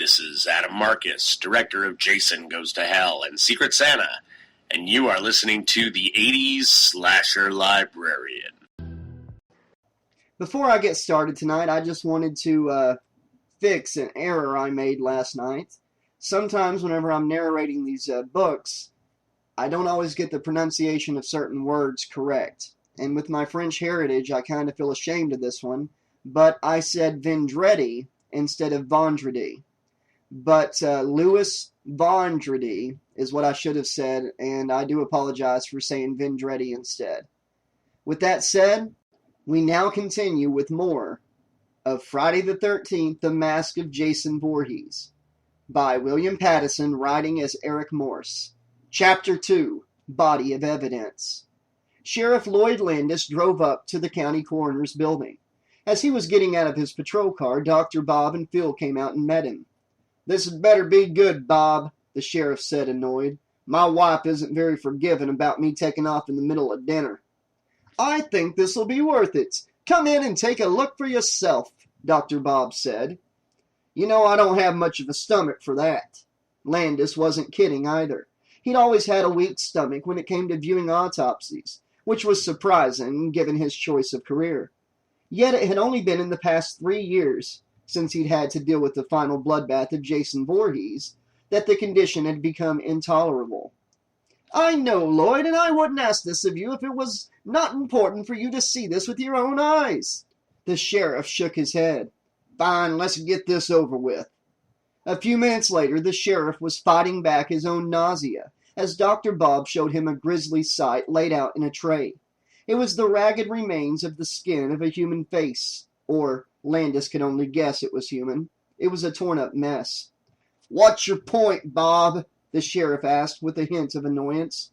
This is Adam Marcus, director of Jason Goes to Hell and Secret Santa, and you are listening to the 80s Slasher Librarian. Before I get started tonight, I just wanted to fix an error I made last night. Sometimes whenever I'm narrating these books, I don't always get the pronunciation of certain words correct. And with my French heritage, I kind of feel ashamed of this one. But I said Vendredi instead of Vendredi. But Louis Vendredi is what I should have said, and I do apologize for saying Vendredi instead. With that said, we now continue with more of Friday the 13th, The Mask of Jason Voorhees, by William Pattison, writing as Eric Morse. Chapter 2, Body of Evidence. Sheriff Lloyd Landis drove up to the county coroner's building. As he was getting out of his patrol car, Dr. Bob and Phil came out and met him. "This had better be good, Bob," the sheriff said, annoyed. "My wife isn't very forgiving about me taking off in the middle of dinner." "I think this'll be worth it. Come in and take a look for yourself," Dr. Bob said. "You know I don't have much of a stomach for that." Landis wasn't kidding either. He'd always had a weak stomach when it came to viewing autopsies, which was surprising given his choice of career. Yet it had only been in the past 3 years, since he'd had to deal with the final bloodbath of Jason Voorhees, that the condition had become intolerable. "I know, Lloyd, and I wouldn't ask this of you if it was not important for you to see this with your own eyes." The sheriff shook his head. "Fine, let's get this over with." A few minutes later, the sheriff was fighting back his own nausea as Dr. Bob showed him a grisly sight laid out in a tray. It was the ragged remains of the skin of a human face, or Landis could only guess it was human. It was a torn-up mess. "What's your point, Bob?" the sheriff asked with a hint of annoyance.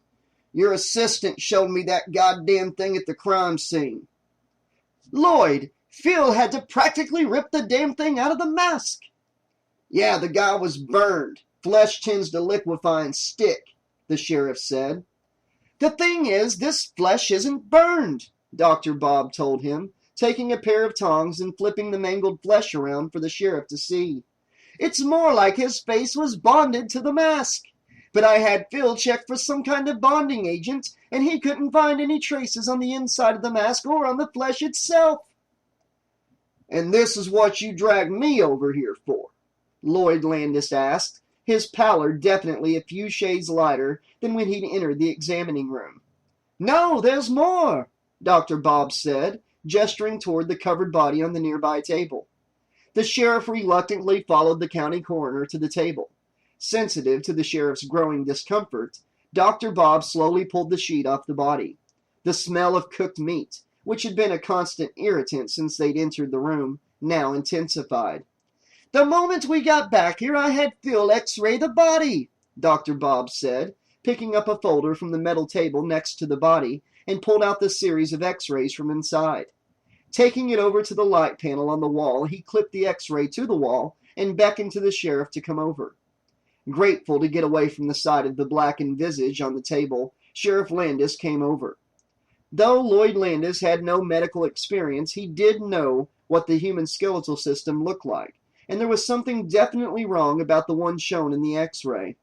"Your assistant showed me that goddamn thing at the crime scene." "Lloyd, Phil had to practically rip the damn thing out of the mask." "Yeah, the guy was burned. Flesh tends to liquefy and stick," the sheriff said. "The thing is, this flesh isn't burned," Dr. Bob told him, taking a pair of tongs and flipping the mangled flesh around for the sheriff to see. "It's more like his face was bonded to the mask. But I had Phil check for some kind of bonding agent, and he couldn't find any traces on the inside of the mask or on the flesh itself." "And this is what you dragged me over here for?" Lloyd Landis asked, his pallor definitely a few shades lighter than when he'd entered the examining room. "No, there's more," Dr. Bob said, gesturing toward the covered body on the nearby table. The sheriff reluctantly followed the county coroner to the table. Sensitive to the sheriff's growing discomfort, Dr. Bob slowly pulled the sheet off the body. The smell of cooked meat, which had been a constant irritant since they'd entered the room, now intensified. "The moment we got back here, I had Phil x-ray the body," Dr. Bob said, picking up a folder from the metal table next to the body and pulled out the series of x-rays from inside. Taking it over to the light panel on the wall, he clipped the x-ray to the wall and beckoned to the sheriff to come over. Grateful to get away from the sight of the blackened visage on the table, Sheriff Landis came over. Though Lloyd Landis had no medical experience, he did know what the human skeletal system looked like, and there was something definitely wrong about the one shown in the x-ray.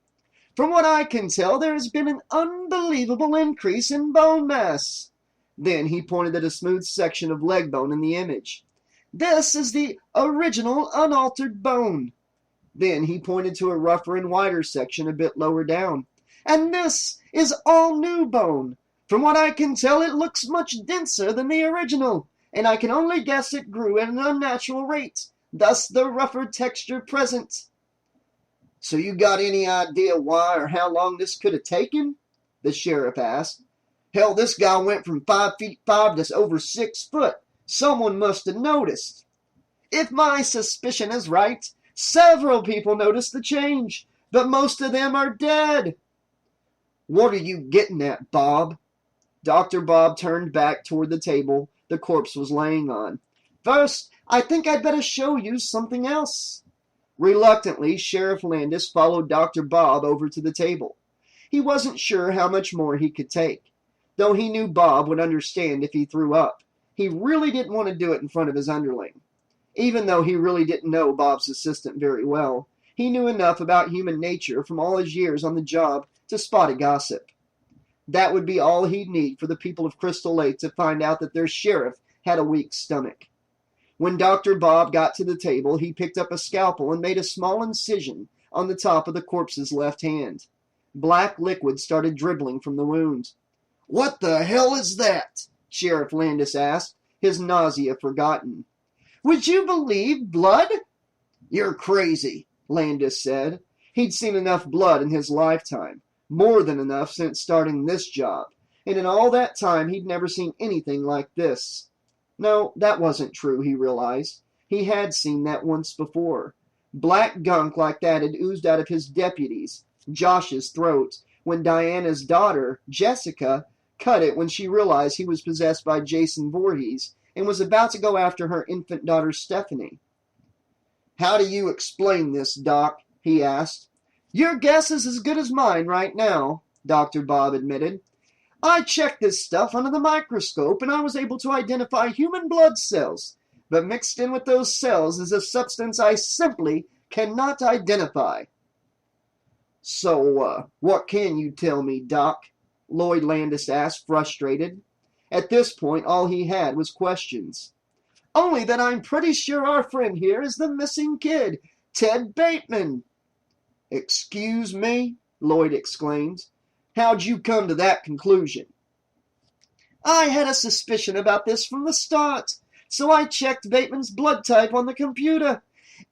"From what I can tell, there has been an unbelievable increase in bone mass." Then he pointed at a smooth section of leg bone in the image. "This is the original unaltered bone." Then he pointed to a rougher and wider section a bit lower down. "And this is all new bone. From what I can tell, it looks much denser than the original, and I can only guess it grew at an unnatural rate, thus the rougher texture present." "So you got any idea why or how long this could have taken?" the sheriff asked. "Hell, this guy went from 5'5" to over 6 foot. Someone must have noticed." "If my suspicion is right, several people noticed the change, but most of them are dead." "What are you getting at, Bob?" Dr. Bob turned back toward the table the corpse was laying on. "First, I think I'd better show you something else." Reluctantly, Sheriff Landis followed Dr. Bob over to the table. He wasn't sure how much more he could take. Though he knew Bob would understand if he threw up, he really didn't want to do it in front of his underling. Even though he really didn't know Bob's assistant very well, He knew enough about human nature from all his years on the job to spot a gossip. That would be all he'd need for the people of Crystal Lake to find out that their sheriff had a weak stomach. When Dr. Bob got to the table, he picked up a scalpel and made a small incision on the top of the corpse's left hand. Black liquid started dribbling from the wound. "What the hell is that?" Sheriff Landis asked, his nausea forgotten. "Would you believe blood?" "You're crazy," Landis said. He'd seen enough blood in his lifetime, more than enough since starting this job, and in all that time he'd never seen anything like this. No, that wasn't true, he realized. He had seen that once before. Black gunk like that had oozed out of his deputy's, Josh's, throat when Diana's daughter, Jessica, cut it when she realized he was possessed by Jason Voorhees and was about to go after her infant daughter Stephanie. "How do you explain this, Doc?" he asked. "Your guess is as good as mine right now," Dr. Bob admitted. "I checked this stuff under the microscope and I was able to identify human blood cells, but mixed in with those cells is a substance I simply cannot identify." "So, what can you tell me, Doc?" Lloyd Landis asked, frustrated. At this point, all he had was questions. "Only that I'm pretty sure our friend here is the missing kid, Ted Bateman." "Excuse me?" Lloyd exclaimed. "How'd you come to that conclusion?" "I had a suspicion about this from the start, so I checked Bateman's blood type on the computer.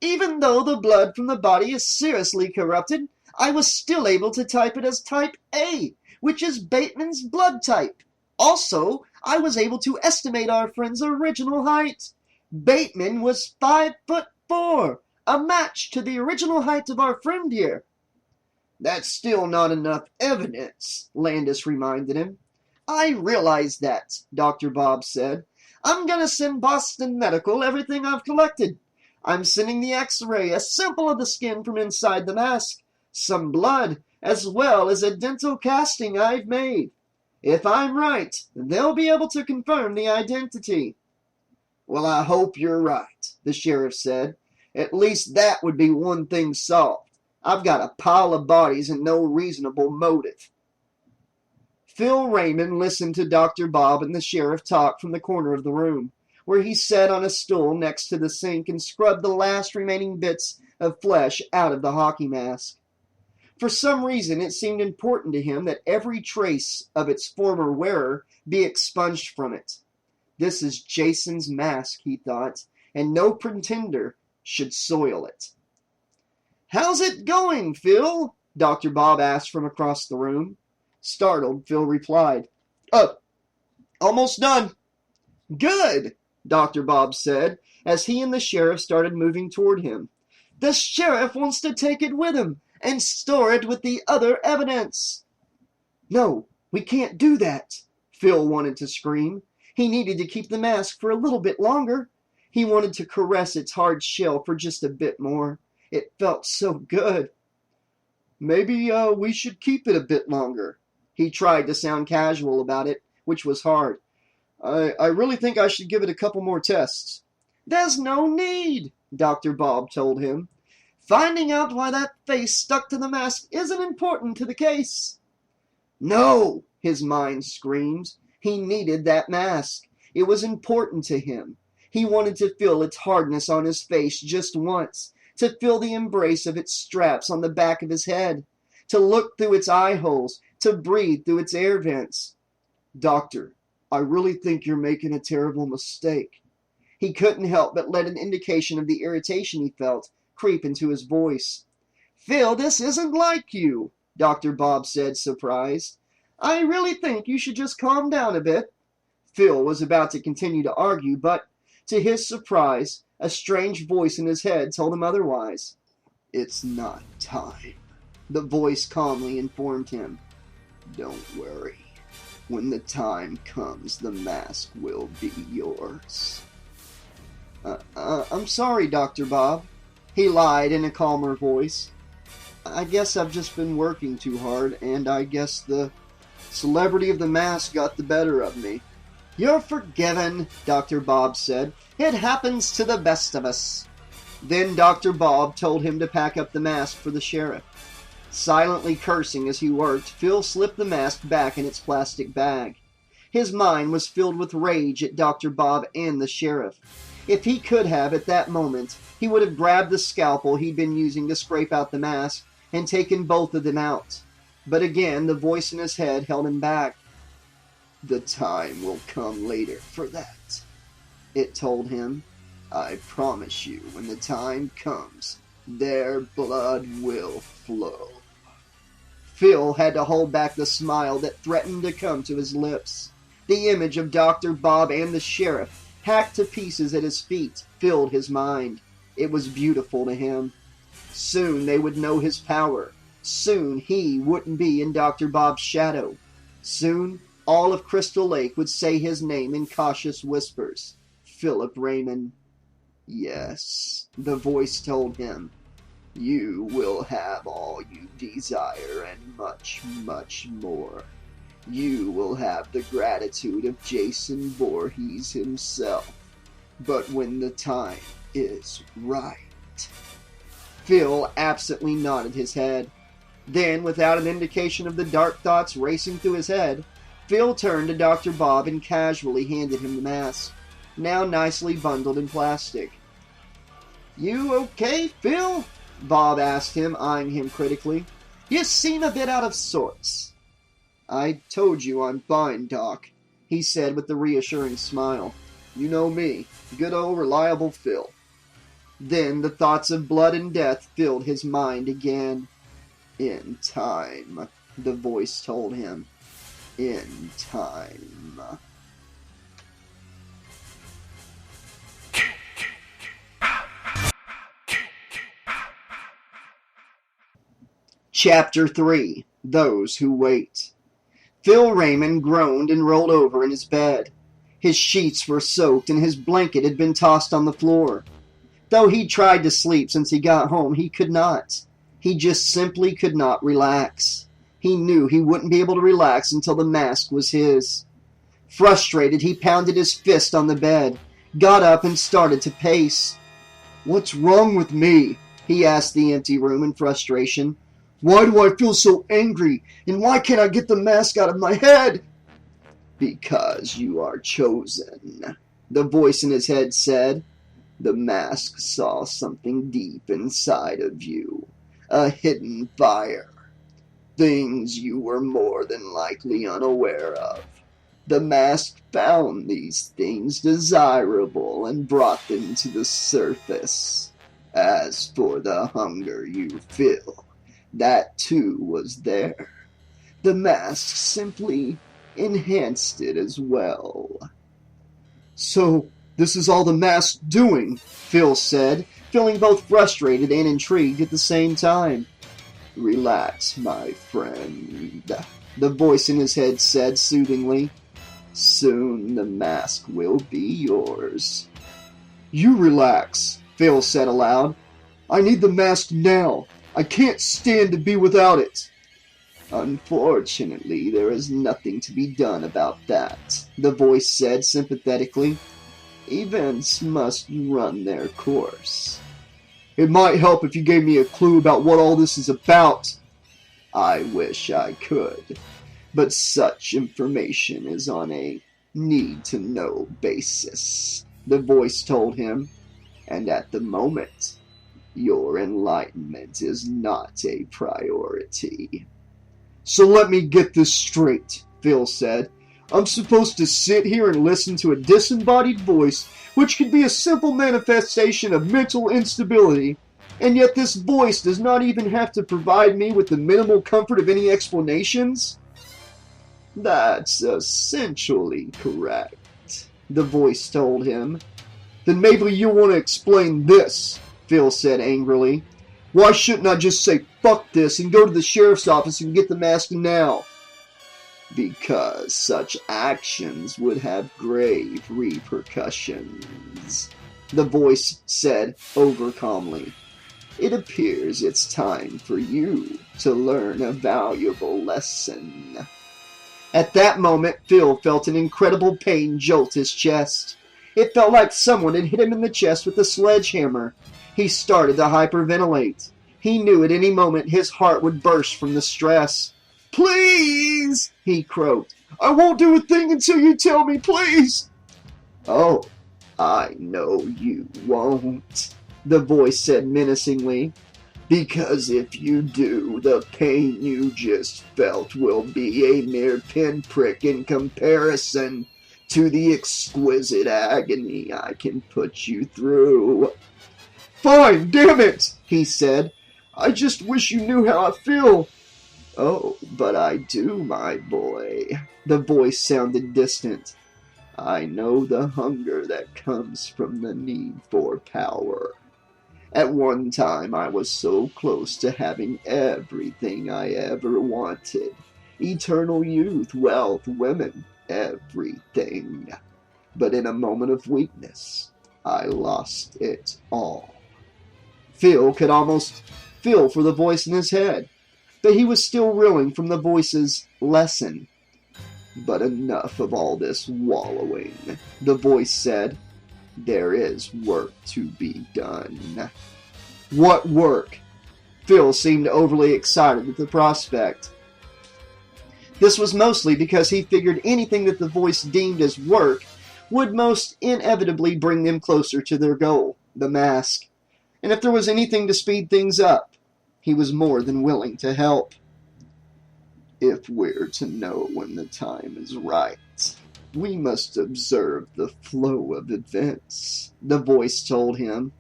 Even though the blood from the body is seriously corrupted, I was still able to type it as type A, which is Bateman's blood type. Also, I was able to estimate our friend's original height. Bateman was 5'4", a match to the original height of our friend here." "That's still not enough evidence," Landis reminded him. "I realize that," Dr. Bob said. "I'm gonna send Boston Medical everything I've collected. I'm sending the X-ray, a sample of the skin from inside the mask, some blood, as well as a dental casting I've made. If I'm right, they'll be able to confirm the identity." "Well, I hope you're right," the sheriff said. "At least that would be one thing solved. I've got a pile of bodies and no reasonable motive." Phil Raymond listened to Dr. Bob and the sheriff talk from the corner of the room, where he sat on a stool next to the sink and scrubbed the last remaining bits of flesh out of the hockey mask. For some reason, it seemed important to him that every trace of its former wearer be expunged from it. This is Jason's mask, he thought, and no pretender should soil it. "How's it going, Phil?" Dr. Bob asked from across the room. Startled, Phil replied, "Almost done." "Good," Dr. Bob said, as he and the sheriff started moving toward him. "The sheriff wants to take it with him and store it with the other evidence." "No, we can't do that," Phil wanted to scream. He needed to keep the mask for a little bit longer. He wanted to caress its hard shell for just a bit more. It felt so good. "Maybe we should keep it a bit longer." He tried to sound casual about it, which was hard. I really think I should give it a couple more tests." "There's no need," Dr. Bob told him. "Finding out why that face stuck to the mask isn't important to the case." "No," his mind screamed. He needed that mask. It was important to him. He wanted to feel its hardness on his face just once, to feel the embrace of its straps on the back of his head, to look through its eye holes, to breathe through its air vents. "Doctor, I really think you're making a terrible mistake." He couldn't help but let an indication of the irritation he felt creep into his voice. "Phil, this isn't like you," Dr. Bob said, surprised. "I really think you should just calm down a bit." Phil was about to continue to argue, but, to his surprise, a strange voice in his head told him otherwise. "It's not time," the voice calmly informed him. "Don't worry. When the time comes, the mask will be yours." I'm sorry, Dr. Bob," he lied in a calmer voice. "I guess I've just been working too hard, and I guess the celebrity of the mask got the better of me." "You're forgiven," Dr. Bob said. "It happens to the best of us." Then Dr. Bob told him to pack up the mask for the sheriff. Silently cursing as he worked, Phil slipped the mask back in its plastic bag. His mind was filled with rage at Dr. Bob and the sheriff. If he could have, at that moment, he would have grabbed the scalpel he'd been using to scrape out the mask and taken both of them out. But again, the voice in his head held him back. "The time will come later for that," it told him. "I promise you, when the time comes, their blood will flow." Phil had to hold back the smile that threatened to come to his lips. The image of Dr. Bob and the sheriff, hacked to pieces at his feet, filled his mind. It was beautiful to him. Soon they would know his power. Soon he wouldn't be in Dr. Bob's shadow. Soon all of Crystal Lake would say his name in cautious whispers. Philip Raymond. Yes, the voice told him. You will have all you desire and much, much more. You will have the gratitude of Jason Voorhees himself. But when the time is right. Phil absently nodded his head. Then, without an indication of the dark thoughts racing through his head, Phil turned to Dr. Bob and casually handed him the mask, now nicely bundled in plastic. "You okay, Phil?" Bob asked him, eyeing him critically. "You seem a bit out of sorts." "I told you I'm fine, Doc," he said with a reassuring smile. "You know me, good old reliable Phil." Then the thoughts of blood and death filled his mind again. "In time," the voice told him. "In time." Chapter 3. Those Who Wait. Phil Raymond groaned and rolled over in his bed. His sheets were soaked and his blanket had been tossed on the floor. Though he tried to sleep since he got home, he could not. He just simply could not relax. He knew he wouldn't be able to relax until the mask was his. Frustrated, he pounded his fist on the bed, got up and started to pace. "What's wrong with me?" he asked the empty room in frustration. "Why do I feel so angry? And why can't I get the mask out of my head?" "Because you are chosen," the voice in his head said. "The mask saw something deep inside of you, a hidden fire. Things you were more than likely unaware of. The mask found these things desirable and brought them to the surface. As for the hunger you feel, that too was there. The mask simply enhanced it as well." "So, this is all the mask's doing," Phil said, feeling both frustrated and intrigued at the same time. "Relax, my friend," the voice in his head said soothingly. "Soon the mask will be yours." "You relax," Phil said aloud. "I need the mask now. I can't stand to be without it." "Unfortunately, there is nothing to be done about that," the voice said sympathetically. "Events must run their course." "It might help if you gave me a clue about what all this is about." "I wish I could, but such information is on a need-to-know basis," the voice told him. "And at the moment, your enlightenment is not a priority." "So let me get this straight," Phil said. "I'm supposed to sit here and listen to a disembodied voice, which could be a simple manifestation of mental instability, and yet this voice does not even have to provide me with the minimal comfort of any explanations?" "That's essentially correct," the voice told him. "Then maybe you want to explain this," Phil said angrily. "Why shouldn't I just say fuck this and go to the sheriff's office and get the mask now?" "Because such actions would have grave repercussions," the voice said over calmly. "It appears it's time for you to learn a valuable lesson." At that moment, Phil felt an incredible pain jolt his chest. It felt like someone had hit him in the chest with a sledgehammer. He started to hyperventilate. He knew at any moment his heart would burst from the stress. "Please," he croaked. "I won't do a thing until you tell me, please." "Oh, I know you won't," the voice said menacingly. "Because if you do, the pain you just felt will be a mere pinprick in comparison to the exquisite agony I can put you through." "Fine, damn it," he said. "I just wish you knew how I feel." "Oh, but I do, my boy." The voice sounded distant. "I know the hunger that comes from the need for power. At one time I was so close to having everything I ever wanted. Eternal youth, wealth, women, everything. But in a moment of weakness, I lost it all." Phil could almost feel for the voice in his head, but he was still reeling from the voice's lesson. "But enough of all this wallowing," the voice said. "There is work to be done." "What work?" Phil seemed overly excited at the prospect. This was mostly because he figured anything that the voice deemed as work would most inevitably bring them closer to their goal, the mask. And if there was anything to speed things up, he was more than willing to help. "If we're to know when the time is right, we must observe the flow of events," the voice told him.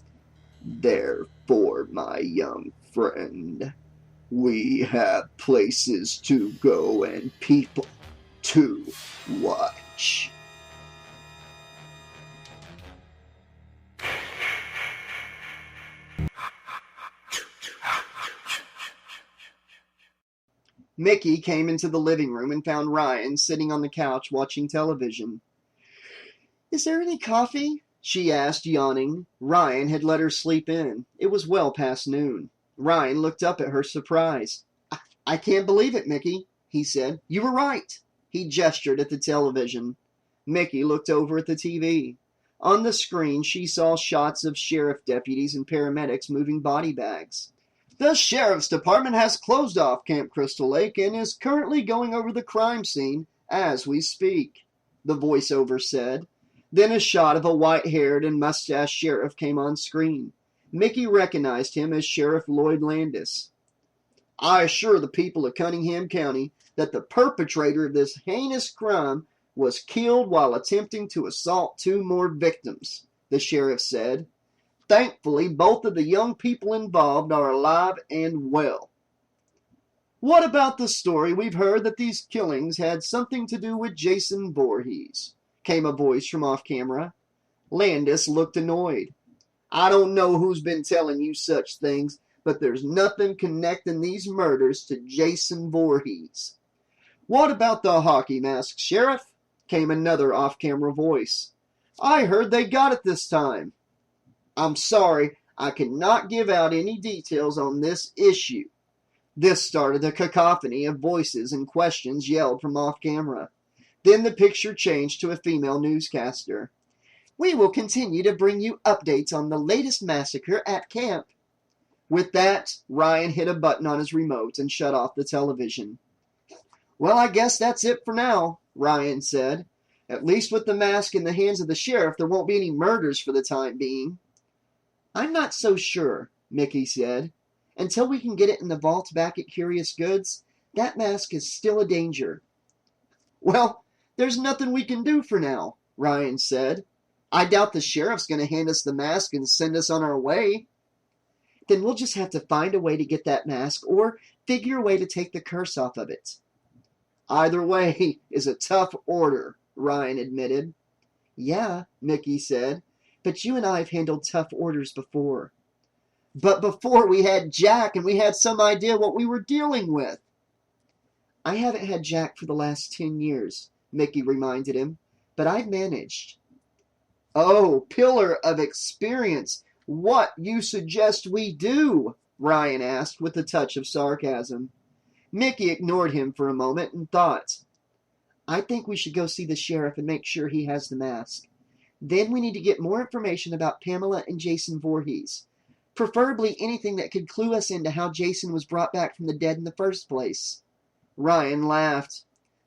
"Therefore, my young friend, we have places to go and people to watch." Micki came into the living room and found Ryan sitting on the couch watching television. "Is there any coffee?" she asked, yawning. Ryan had let her sleep in. It was well past noon. Ryan looked up at her, surprised. I can't believe it, Micki," he said. "You were right." He gestured at the television. Micki looked over at the TV. On the screen, she saw shots of sheriff deputies and paramedics moving body bags. "The sheriff's department has closed off Camp Crystal Lake and is currently going over the crime scene as we speak," the voiceover said. Then a shot of a white-haired and mustached sheriff came on screen. Micki recognized him as Sheriff Lloyd Landis. "I assure the people of Cunningham County that the perpetrator of this heinous crime was killed while attempting to assault 2 more victims," the sheriff said. "Thankfully, both of the young people involved are alive and well." "What about the story we've heard that these killings had something to do with Jason Voorhees?" came a voice from off-camera. Landis looked annoyed. "I don't know who's been telling you such things, but there's nothing connecting these murders to Jason Voorhees." "What about the hockey mask, Sheriff?" came another off-camera voice. "I heard they got it this time." "I'm sorry, I cannot give out any details on this issue." This started a cacophony of voices and questions yelled from off-camera. Then the picture changed to a female newscaster. "We will continue to bring you updates on the latest massacre at camp." With that, Ryan hit a button on his remote and shut off the television. "Well, I guess that's it for now," Ryan said. "At least with the mask in the hands of the sheriff, there won't be any murders for the time being." "I'm not so sure," Micki said. "Until we can get it in the vault back at Curious Goods, that mask is still a danger." "Well, there's nothing we can do for now," Ryan said. "I doubt the sheriff's going to hand us the mask and send us on our way." "Then we'll just have to find a way to get that mask or figure a way to take the curse off of it." "Either way is a tough order," Ryan admitted. "Yeah," Micki said, "but you and I have handled tough orders before." "But before we had Jack and we had some idea what we were dealing with." "I haven't had Jack for the last 10 years, Micki reminded him, "but I've managed." "Oh, pillar of experience. What you suggest we do?" Ryan asked with a touch of sarcasm. Micki ignored him for a moment and thought. "I think we should go see the sheriff and make sure he has the mask. Then we need to get more information about Pamela and Jason Voorhees. Preferably anything that could clue us into how Jason was brought back from the dead in the first place. Ryan laughed.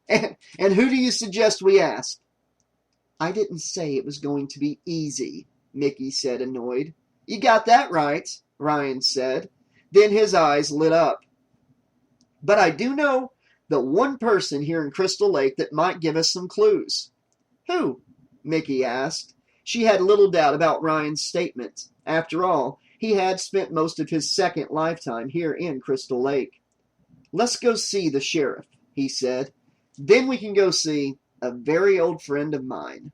And who do you suggest we ask? I didn't say it was going to be easy, Micki said, annoyed. You got that right, Ryan said. Then his eyes lit up. But I do know the one person here in Crystal Lake that might give us some clues. Who? Micki asked. She had little doubt about Ryan's statement. After all, he had spent most of his second lifetime here in Crystal Lake. Let's go see the sheriff, he said. Then we can go see a very old friend of mine.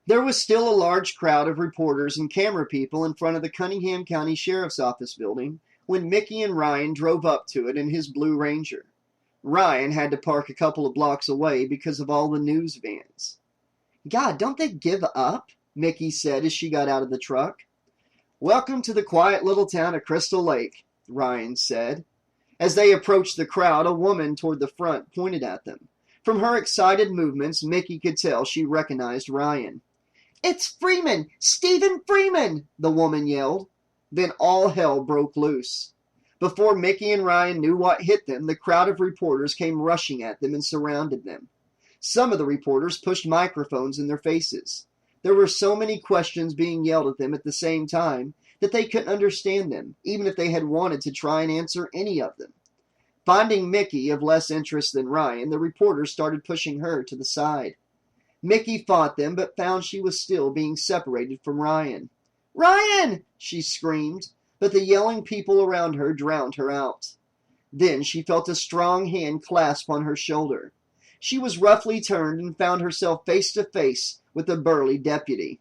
There was still a large crowd of reporters and camera people in front of the Cunningham County Sheriff's Office building when Micki and Ryan drove up to it in his Blue Ranger. Ryan had to park a couple of blocks away because of all the news vans. God, don't they give up? Micki said as she got out of the truck. Welcome to the quiet little town of Crystal Lake, Ryan said. As they approached the crowd, a woman toward the front pointed at them. From her excited movements, Micki could tell she recognized Ryan. It's Freeman! Stephen Freeman! The woman yelled. Then all hell broke loose. Before Micki and Ryan knew what hit them, the crowd of reporters came rushing at them and surrounded them. Some of the reporters pushed microphones in their faces. There were so many questions being yelled at them at the same time that they couldn't understand them, even if they had wanted to try and answer any of them. Finding Micki of less interest than Ryan, the reporters started pushing her to the side. Micki fought them, but found she was still being separated from Ryan. Ryan! She screamed, but the yelling people around her drowned her out. Then she felt a strong hand clasp on her shoulder. She was roughly turned and found herself face to face with a burly deputy.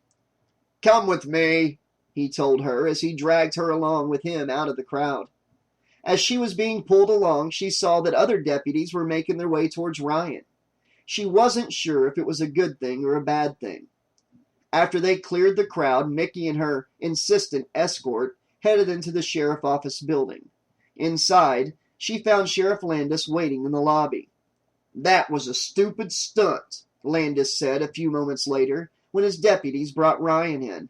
Come with me, he told her as he dragged her along with him out of the crowd. As she was being pulled along, she saw that other deputies were making their way towards Ryan. She wasn't sure if it was a good thing or a bad thing. After they cleared the crowd, Micki and her insistent escort headed into the sheriff's office building. Inside, she found Sheriff Landis waiting in the lobby. That was a stupid stunt, Landis said a few moments later when his deputies brought Ryan in.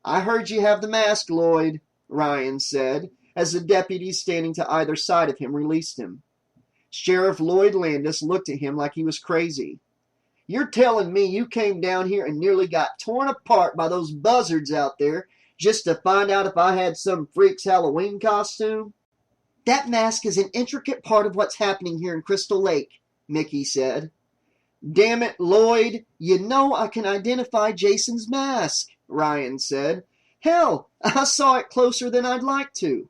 I heard you have the mask, Lloyd, Ryan said, as the deputies standing to either side of him released him. Sheriff Lloyd Landis looked at him like he was crazy. You're telling me you came down here and nearly got torn apart by those buzzards out there just to find out if I had some freak's Halloween costume? That mask is an intricate part of what's happening here in Crystal Lake, Micki said. Damn it, Lloyd, you know I can identify Jason's mask, Ryan said. Hell, I saw it closer than I'd like to.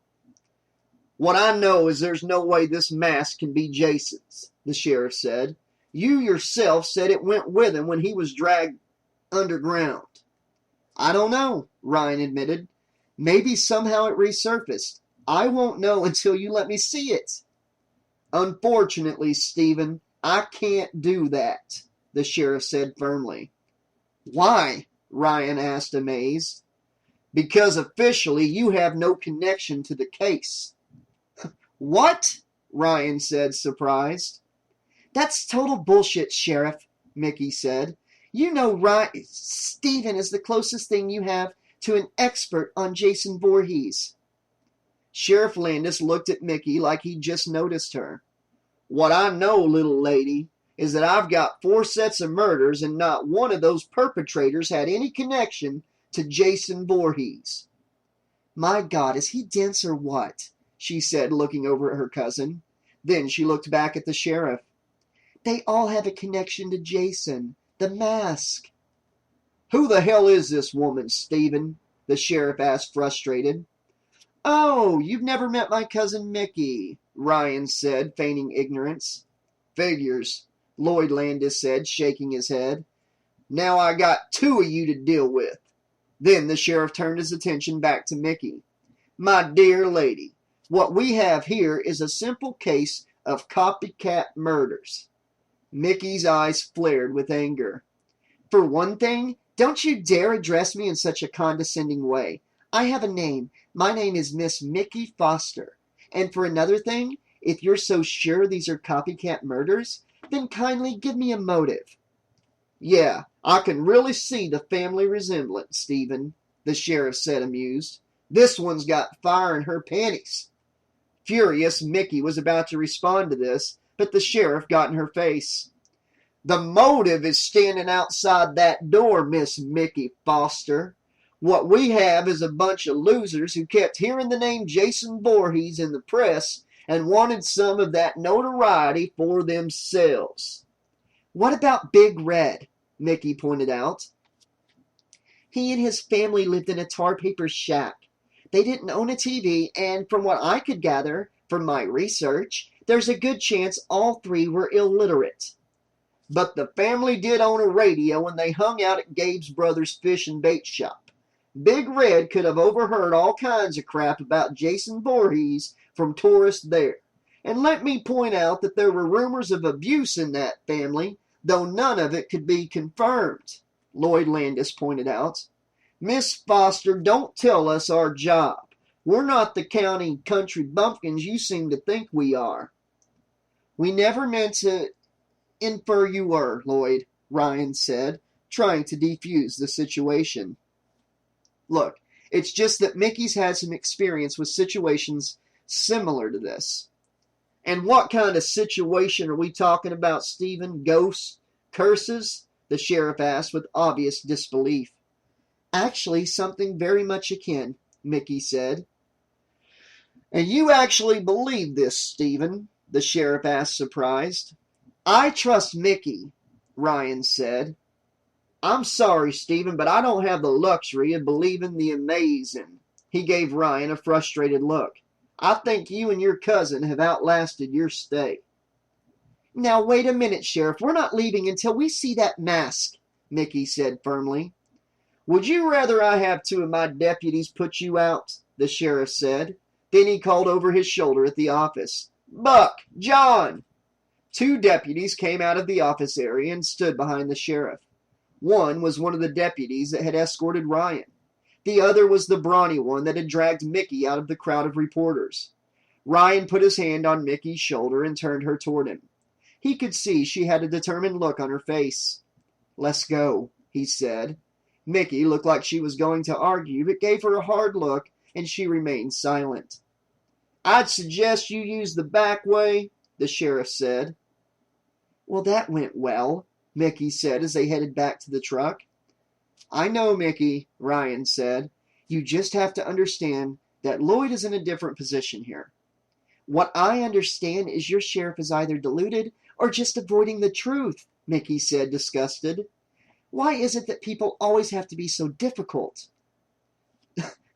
What I know is there's no way this mask can be Jason's, the sheriff said. You yourself said it went with him when he was dragged underground. I don't know, Ryan admitted. Maybe somehow it resurfaced. I won't know until you let me see it. Unfortunately, Stephen, I can't do that, the sheriff said firmly. Why? Ryan asked, amazed. Because officially you have no connection to the case. What? Ryan said, surprised. That's total bullshit, Sheriff, Micki said. You know Stephen is the closest thing you have to an expert on Jason Voorhees. Sheriff Landis looked at Micki like he'd just noticed her. What I know, little lady, is that I've got 4 sets of murders and not one of those perpetrators had any connection to Jason Voorhees. My God, is he dense or what? She said, looking over at her cousin. Then she looked back at the sheriff. They all have a connection to Jason, the mask. Who the hell is this woman, Stephen? The sheriff asked, frustrated. Oh, you've never met my cousin Micki, Ryan said, feigning ignorance. Figures, Lloyd Landis said, shaking his head. Now I got 2 of you to deal with. Then the sheriff turned his attention back to Micki. My dear lady, what we have here is a simple case of copycat murders. Micki's eyes flared with anger. For one thing, don't you dare address me in such a condescending way. I have a name. My name is Miss Micki Foster. And for another thing, if you're so sure these are copycat murders, then kindly give me a motive. Yeah, I can really see the family resemblance, Stephen, the sheriff said, amused. This one's got fire in her panties. Furious, Micki was about to respond to this, but the sheriff got in her face. The motive is standing outside that door, Miss Micki Foster. What we have is a bunch of losers who kept hearing the name Jason Voorhees in the press and wanted some of that notoriety for themselves. What about Big Red? Micki pointed out. He and his family lived in a tar paper shack. They didn't own a TV, and from what I could gather from my research, there's a good chance all three were illiterate. But the family did own a radio when they hung out at Gabe's brother's fish and bait shop. Big Red could have overheard all kinds of crap about Jason Voorhees from tourists there. And let me point out that there were rumors of abuse in that family, though none of it could be confirmed, Lloyd Landis pointed out. Miss Foster, don't tell us our job. We're not the county country bumpkins you seem to think we are. We never meant to infer you were, Lloyd, Ryan said, trying to defuse the situation. Look, it's just that Micki's had some experience with situations similar to this. And what kind of situation are we talking about, Stephen? Ghosts? Curses? The sheriff asked with obvious disbelief. Actually, something very much akin, Micki said. And you actually believe this, Stephen? The sheriff asked, surprised. I trust Micki, Ryan said. I'm sorry, Stephen, but I don't have the luxury of believing the amazing. He gave Ryan a frustrated look. I think you and your cousin have outlasted your stay. Now, wait a minute, Sheriff. We're not leaving until we see that mask, Micki said firmly. Would you rather I have two of my deputies put you out? The sheriff said. Then he called over his shoulder at the office. Buck! John! Two deputies came out of the office area and stood behind the sheriff. One was one of the deputies that had escorted Ryan. The other was the brawny one that had dragged Micki out of the crowd of reporters. Ryan put his hand on Micki's shoulder and turned her toward him. He could see she had a determined look on her face. Let's go, he said. Micki looked like she was going to argue, but gave her a hard look, and she remained silent. I'd suggest you use the back way, the sheriff said. Well, that went well, Micki said as they headed back to the truck. I know, Micki, Ryan said. You just have to understand that Lloyd is in a different position here. What I understand is your sheriff is either deluded or just avoiding the truth, Micki said, disgusted. Why is it that people always have to be so difficult?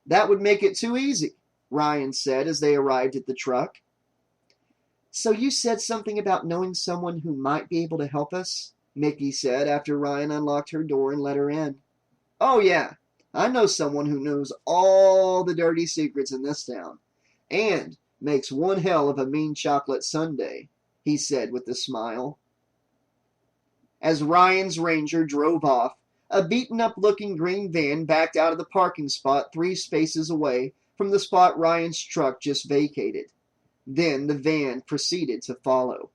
That would make it too easy, Ryan said as they arrived at the truck. So you said something about knowing someone who might be able to help us? Micki said after Ryan unlocked her door and let her in. Oh, yeah. I know someone who knows all the dirty secrets in this town. And makes one hell of a mean chocolate sundae, he said with a smile. As Ryan's Ranger drove off, a beaten-up-looking green van backed out of the parking spot 3 spaces away from the spot Ryan's truck just vacated. Then the van proceeded to follow.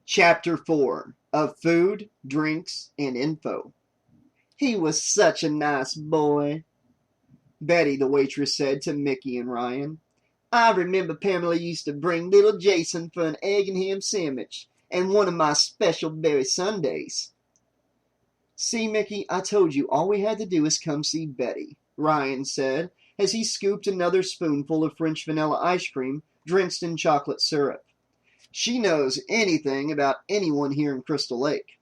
Chapter 4 of Food, Drinks, and Info. He was such a nice boy, Betty, the waitress, said to Micki and Ryan. I remember Pamela used to bring little Jason for an egg and ham sandwich and one of my special berry sundaes. See, Micki, I told you all we had to do is come see Betty, Ryan said as he scooped another spoonful of French vanilla ice cream drenched in chocolate syrup. She knows anything about anyone here in Crystal Lake.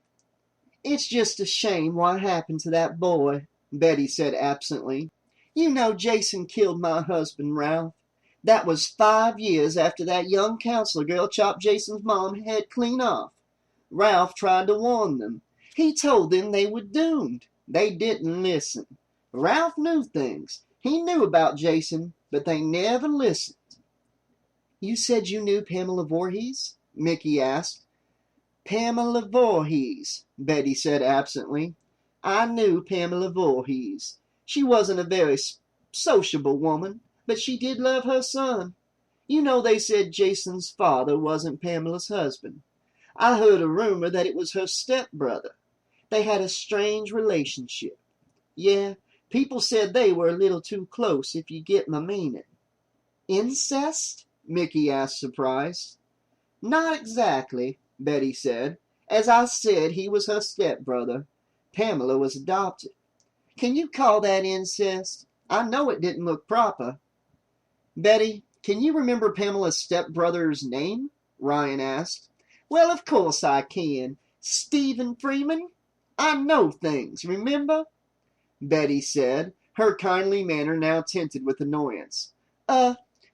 It's just a shame what happened to that boy, Betty said absently. You know Jason killed my husband, Ralph. That was 5 years after that young counselor girl chopped Jason's mom's head clean off. Ralph tried to warn them. He told them they were doomed. They didn't listen. Ralph knew things. He knew about Jason, but they never listened. You said you knew Pamela Voorhees? Micki asked. Pamela Voorhees, Betty said absently. I knew Pamela Voorhees. She wasn't a very sociable woman, but she did love her son. You know they said Jason's father wasn't Pamela's husband. I heard a rumor that it was her stepbrother. They had a strange relationship. Yeah, people said they were a little too close, if you get my meaning. Incest? Micki asked, surprised. Not exactly, Betty said. As I said, he was her stepbrother. Pamela was adopted. Can you call that incest? I know it didn't look proper. Betty, can you remember Pamela's stepbrother's name? Ryan asked. Well, of course I can. Stephen Freeman. I know things, remember? Betty said, her kindly manner now tinted with annoyance.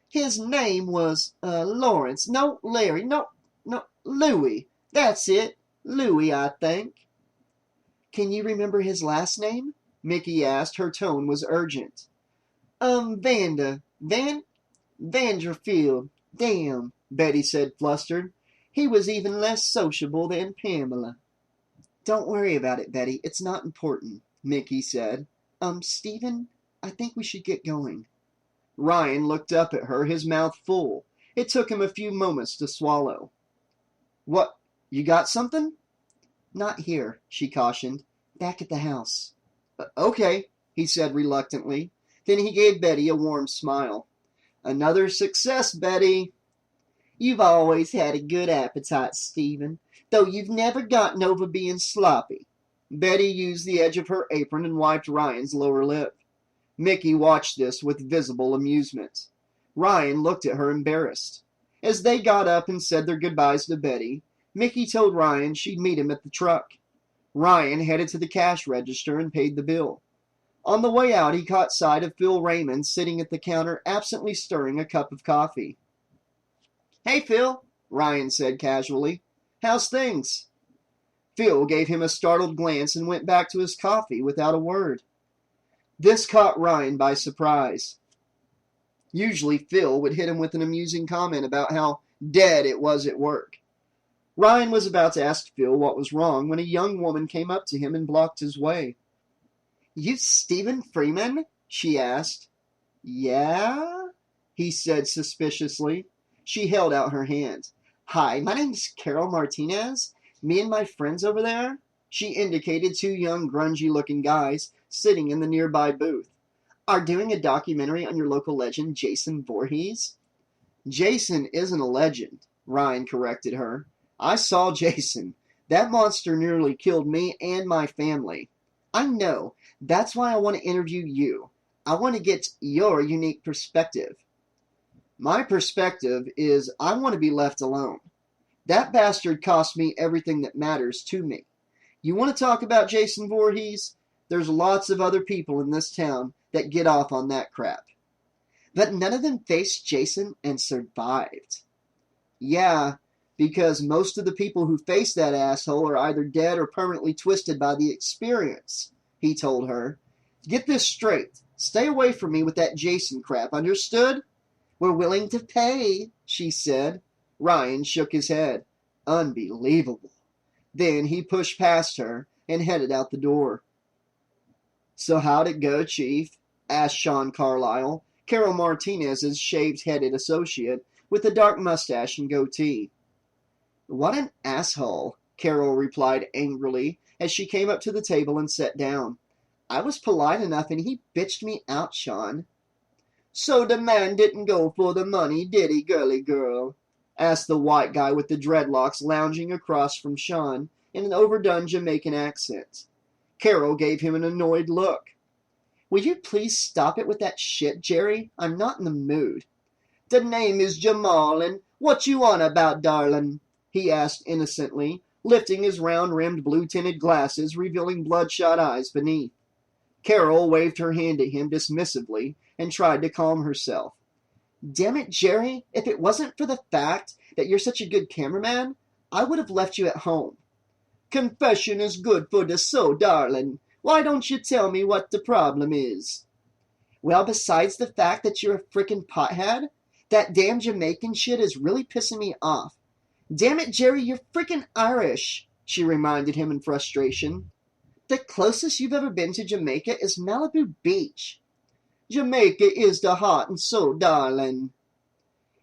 His name was, Lawrence. No, Larry. No, Louis. That's it. Louis, I think. Can you remember his last name? Micki asked. Her tone was urgent. Vanderfield. Damn, Betty said, flustered. He was even less sociable than Pamela. Don't worry about it, Betty. It's not important, Micki said. Stephen, I think we should get going. Ryan looked up at her, his mouth full. It took him a few moments to swallow. What, you got something? Not here, she cautioned. Back at the house. Okay, he said reluctantly. Then he gave Betty a warm smile. Another success, Betty. You've always had a good appetite, Stephen, though you've never gotten over being sloppy. Betty used the edge of her apron and wiped Ryan's lower lip. Micki watched this with visible amusement. Ryan looked at her embarrassed. As they got up and said their goodbyes to Betty, Micki told Ryan she'd meet him at the truck. Ryan headed to the cash register and paid the bill. On the way out, he caught sight of Phil Raymond sitting at the counter, absently stirring a cup of coffee. Hey, Phil, Ryan said casually. How's things? Phil gave him a startled glance and went back to his coffee without a word. This caught Ryan by surprise. Usually Phil would hit him with an amusing comment about how dead it was at work. Ryan was about to ask Phil what was wrong when a young woman came up to him and blocked his way. You Stephen Freeman? She asked. Yeah? He said suspiciously. She held out her hand. Hi, my name's Carol Martinez. Me and my friends over there. She indicated two young, grungy-looking guys sitting in the nearby booth. Are doing a documentary on your local legend, Jason Voorhees. Jason isn't a legend, Ryan corrected her. I saw Jason. That monster nearly killed me and my family. I know. That's why I want to interview you. I want to get your unique perspective. My perspective is I want to be left alone. That bastard cost me everything that matters to me. You want to talk about Jason Voorhees? There's lots of other people in this town that get off on that crap. But none of them faced Jason and survived. Yeah, because most of the people who face that asshole are either dead or permanently twisted by the experience, he told her. Get this straight. Stay away from me with that Jason crap, understood? We're willing to pay, she said. Ryan shook his head. Unbelievable. Then he pushed past her and headed out the door. So how'd it go, Chief? Asked Sean Carlyle, Carol Martinez's shaved-headed associate with a dark mustache and goatee. What an asshole, Carol replied angrily as she came up to the table and sat down. I was polite enough and he bitched me out, Sean. So the man didn't go for the money, did he, girly girl? Asked the white guy with the dreadlocks lounging across from Sean in an overdone Jamaican accent. Carol gave him an annoyed look. Will you please stop it with that shit, Jerry? I'm not in the mood. The name is Jamal, and what you on about, darlin'? He asked innocently, lifting his round-rimmed blue-tinted glasses, revealing bloodshot eyes beneath. Carol waved her hand at him dismissively and tried to calm herself. Damn it, Jerry, if it wasn't for the fact that you're such a good cameraman, I would have left you at home. Confession is good for the soul, darling. Why don't you tell me what the problem is? Well, besides the fact that you're a frickin' pothead, that damn Jamaican shit is really pissing me off. Damn it, Jerry, you're frickin' Irish, she reminded him in frustration. The closest you've ever been to Jamaica is Malibu Beach. Jamaica is the heart and soul, darling.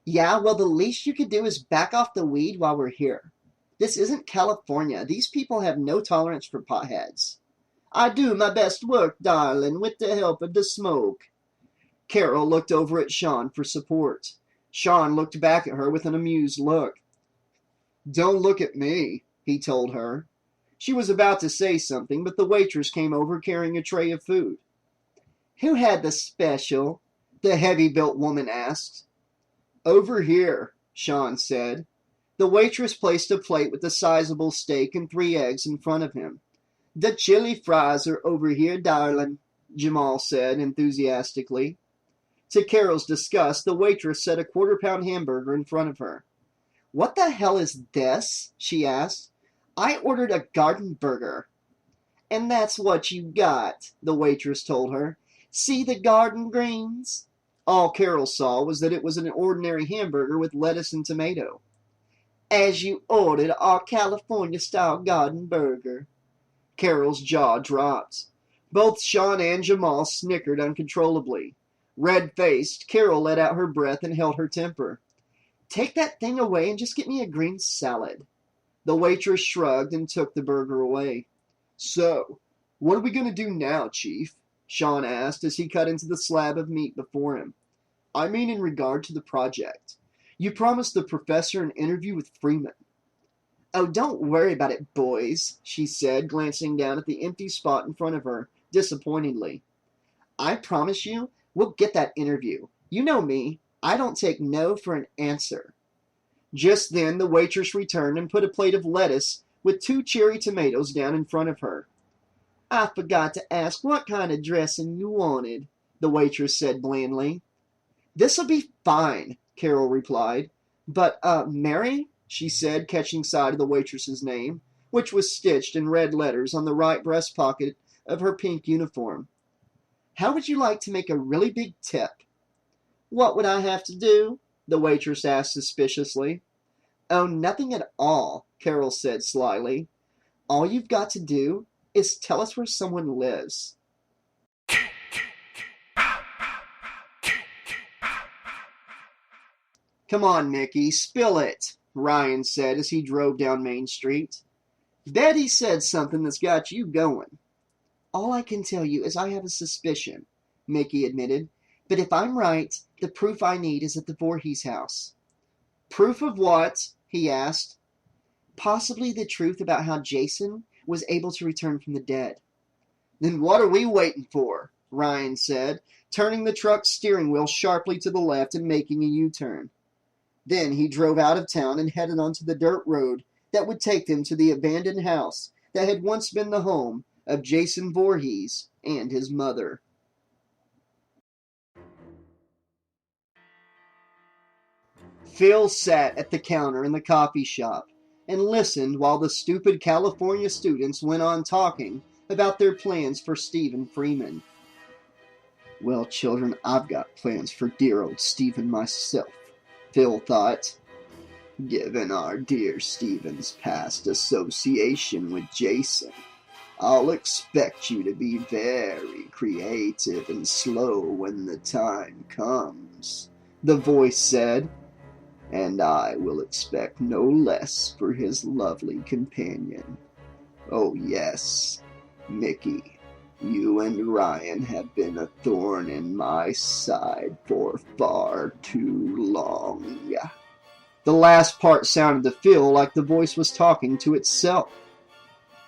Yeah, well, the least you could do is back off the weed while we're here. This isn't California. These people have no tolerance for potheads. I do my best work, darling, with the help of the smoke. Carol looked over at Sean for support. Sean looked back at her with an amused look. Don't look at me, he told her. She was about to say something, but the waitress came over carrying a tray of food. Who had the special? The heavy-built woman asked. Over here, Sean said. The waitress placed a plate with a sizable steak and 3 eggs in front of him. The chili fries are over here, darling, Jamal said enthusiastically. To Carol's disgust, the waitress set a 1/4-pound hamburger in front of her. What the hell is this? She asked. I ordered a garden burger. And that's what you got, the waitress told her. See the garden greens? All Carol saw was that it was an ordinary hamburger with lettuce and tomato. As you ordered our California-style garden burger. Carol's jaw dropped. Both Sean and Jamal snickered uncontrollably. Red-faced, Carol let out her breath and held her temper. Take that thing away and just get me a green salad. The waitress shrugged and took the burger away. So, what are we going to do now, Chief? Sean asked as he cut into the slab of meat before him. I mean in regard to the project. You promised the professor an interview with Freeman. Oh, don't worry about it, boys, she said, glancing down at the empty spot in front of her, disappointingly. I promise you, we'll get that interview. You know me. I don't take no for an answer. Just then the waitress returned and put a plate of lettuce with 2 cherry tomatoes down in front of her. I forgot to ask what kind of dressing you wanted, the waitress said blandly. This'll be fine, Carol replied. But, Mary? She said, catching sight of the waitress's name, which was stitched in red letters on the right breast pocket of her pink uniform. How would you like to make a really big tip? What would I have to do? The waitress asked suspiciously. Oh, nothing at all, Carol said slyly. All you've got to do is tell us where someone lives. Come on, Micki, spill it, Ryan said as he drove down Main Street. Betty said something that's got you going. All I can tell you is I have a suspicion, Micki admitted. But if I'm right, the proof I need is at the Voorhees house. Proof of what? He asked. Possibly the truth about how Jason was able to return from the dead. Then what are we waiting for? Ryan said, turning the truck's steering wheel sharply to the left and making a U-turn. Then he drove out of town and headed onto the dirt road that would take them to the abandoned house that had once been the home of Jason Voorhees and his mother. Phil sat at the counter in the coffee shop and listened while the stupid California students went on talking about their plans for Stephen Freeman. Well, children, I've got plans for dear old Stephen myself, Phil thought. Given our dear Stephen's past association with Jason, I'll expect you to be very creative and slow when the time comes, the voice said. And I will expect no less for his lovely companion. Oh yes, Micki, you and Ryan have been a thorn in my side for far too long. The last part sounded to Phil like the voice was talking to itself.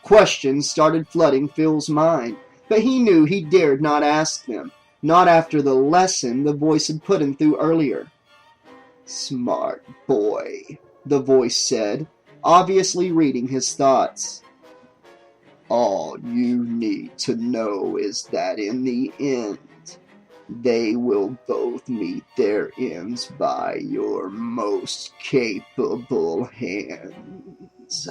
Questions started flooding Phil's mind, but he knew he dared not ask them, not after the lesson the voice had put him through earlier. Smart boy, the voice said, obviously reading his thoughts. All you need to know is that in the end, they will both meet their ends by your most capable hands.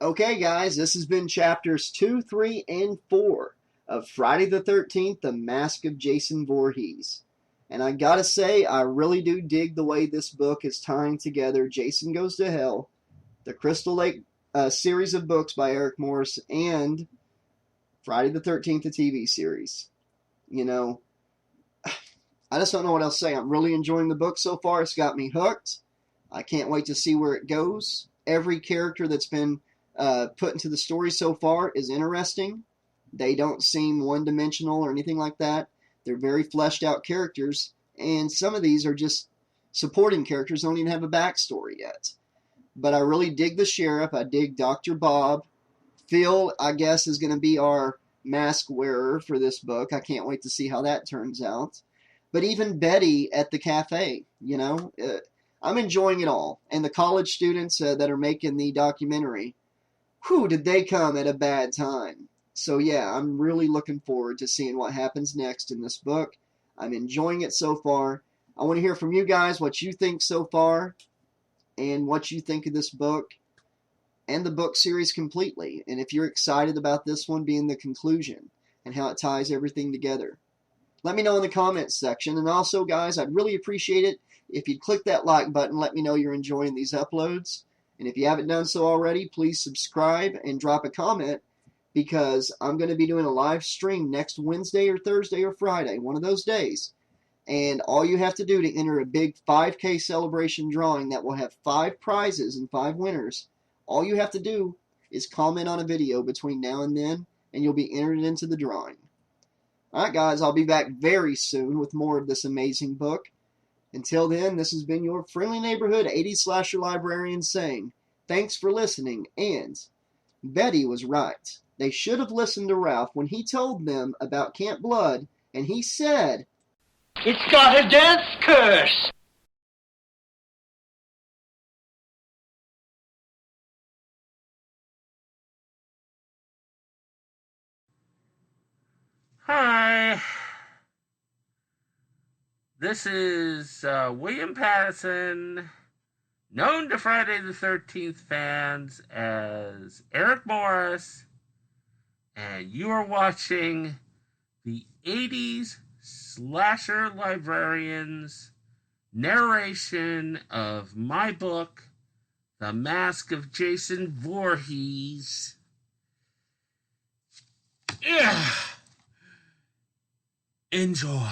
Okay, guys, this has been chapters 2, 3, and 4 of Friday the 13th, The Mask of Jason Voorhees. And I gotta say, I really do dig the way this book is tying together Jason Goes to Hell, the Crystal Lake series of books by Eric Morse, and Friday the 13th, the TV series. You know, I just don't know what else to say. I'm really enjoying the book so far. It's got me hooked. I can't wait to see where it goes. Every character that's been put into the story so far is interesting. They don't seem one-dimensional or anything like that. They're very fleshed out characters, and some of these are just supporting characters, don't even have a backstory yet. But I really dig the sheriff. I dig Dr. Bob. Phil, I guess, is going to be our mask wearer for this book. I can't wait to see how that turns out. But even Betty at the cafe, you know, I'm enjoying it all. And the college students that are making the documentary, whew, did they come at a bad time. So yeah, I'm really looking forward to seeing what happens next in this book. I'm enjoying it so far. I want to hear from you guys what you think so far and what you think of this book and the book series completely. And if you're excited about this one being the conclusion and how it ties everything together. Let me know in the comments section. And also, guys, I'd really appreciate it if you'd click that like button. Let me know you're enjoying these uploads. And if you haven't done so already, please subscribe and drop a comment, because I'm going to be doing a live stream next Wednesday or Thursday or Friday, one of those days. And all you have to do to enter a big 5K celebration drawing that will have 5 prizes and 5 winners, all you have to do is comment on a video between now and then, and you'll be entered into the drawing. Alright guys, I'll be back very soon with more of this amazing book. Until then, this has been your friendly neighborhood 80s slasher librarian saying, thanks for listening, and Betty was right. They should have listened to Ralph when he told them about Camp Blood, and he said, "It's got a death curse!" Hi, this is William Pattison, known to Friday the 13th fans as Eric Morse, and you are watching the 80s Slasher Librarian's narration of my book, The Mask of Jason Voorhees. Yeah. Enjoy.